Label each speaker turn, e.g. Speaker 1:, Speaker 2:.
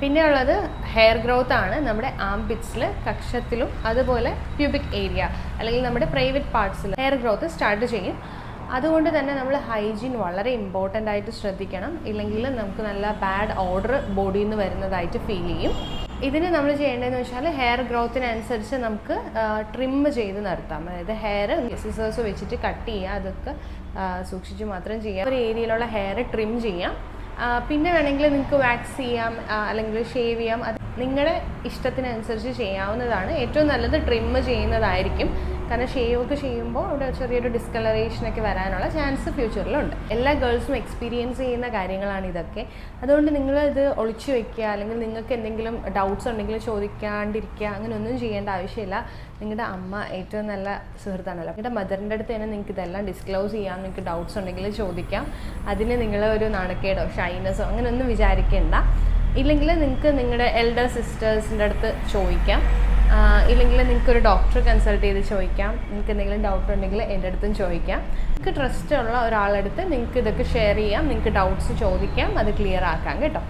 Speaker 1: പിന്നെ ഉള്ളത് hair growth ആണ്. നമ്മുടെ ആംപിറ്റ്സിൽ, കക്ഷത്തിലും അതുപോലെ പ്യൂബിക് ഏരിയ അല്ലെങ്കിൽ നമ്മുടെ പ്രൈവറ്റ് പാർട്സിൽ ഹെയർ ഗ്രോത്ത് സ്റ്റാർട്ട് ചെയ്യും. അതുകൊണ്ട് തന്നെ നമ്മൾ ഹൈജീൻ വളരെ ഇമ്പോർട്ടൻ്റ് ആയിട്ട് ശ്രദ്ധിക്കണം. ഇല്ലെങ്കിൽ നമുക്ക് നല്ല ബാഡ് ഓർഡർ ബോഡിയിൽ നിന്ന് വരുന്നതായിട്ട് ഫീൽ ചെയ്യും. ഇതിന് നമ്മൾ ചെയ്യേണ്ടതെന്ന് വെച്ചാൽ ഹെയർ ഗ്രോത്തിനനുസരിച്ച് നമുക്ക് ട്രിം ചെയ്ത് നിർത്താം. അതായത് ഹെയർ സിസേഴ്സ് വെച്ചിട്ട് കട്ട് ചെയ്യുക, അതൊക്കെ സൂക്ഷിച്ച് മാത്രം ചെയ്യാം. ഒരു ഏരിയയിലുള്ള ഹെയർ ട്രിം ചെയ്യാം. പിന്നെ വേണമെങ്കിൽ നിങ്ങൾക്ക് വാക്സ് ചെയ്യാം അല്ലെങ്കിൽ ഷേവ് ചെയ്യാം. അത് നിങ്ങളുടെ ഇഷ്ടത്തിനനുസരിച്ച് ചെയ്യാവുന്നതാണ്. ഏറ്റവും നല്ലത് ട്രിം ചെയ്യുന്നതായിരിക്കും. കാരണം ഷേവ് ഒക്കെ ചെയ്യുമ്പോൾ അവിടെ ചെറിയൊരു ഡിസ്കളറേഷനൊക്കെ വരാനുള്ള ചാൻസ് ഫ്യൂച്ചറിലുണ്ട്. എല്ലാ ഗേൾസും എക്സ്പീരിയൻസ് ചെയ്യുന്ന കാര്യങ്ങളാണ് ഇതൊക്കെ. അതുകൊണ്ട് നിങ്ങളിത് ഒളിച്ചു വെക്കുക അല്ലെങ്കിൽ നിങ്ങൾക്ക് എന്തെങ്കിലും ഡൗട്ട്സ് ഉണ്ടെങ്കിൽ ചോദിക്കാണ്ടിരിക്കുക, അങ്ങനെയൊന്നും ചെയ്യേണ്ട ആവശ്യമില്ല. നിങ്ങളുടെ അമ്മ ഏറ്റവും നല്ല സുഹൃത്താണല്ലോ. നിങ്ങളുടെ മദറിൻ്റെ അടുത്ത് തന്നെ നിങ്ങൾക്ക് ഇതെല്ലാം ഡിസ്ക്ലോസ് ചെയ്യാം. നിങ്ങൾക്ക് ഡൗട്ട്സ് ഉണ്ടെങ്കിൽ ചോദിക്കാം. അതിന് നിങ്ങൾ ഒരു നാണക്കേടോ ഷൈനസോ അങ്ങനെയൊന്നും വിചാരിക്കേണ്ട. ഇല്ലെങ്കിൽ നിങ്ങൾക്ക് നിങ്ങളുടെ എൽഡർ സിസ്റ്റേഴ്സിൻ്റെ അടുത്ത് ചോദിക്കാം. ഇല്ലെങ്കിൽ നിങ്ങൾക്കൊരു ഡോക്ടറെ കൺസൾട്ട് ചെയ്ത് ചോദിക്കാം. നിങ്ങൾക്ക് എന്തെങ്കിലും ഡൗട്ട് ഉണ്ടെങ്കിൽ എൻ്റെ അടുത്തും ചോദിക്കാം. നിങ്ങൾക്ക് ട്രസ്റ്റ് ഉള്ള ഒരാളെടുത്ത് നിങ്ങൾക്ക് ഇതൊക്കെ ഷെയർ ചെയ്യാം. നിങ്ങൾക്ക് ഡൗട്ട്സ് ചോദിക്കാം, അത് ക്ലിയർ ആക്കാം കേട്ടോ.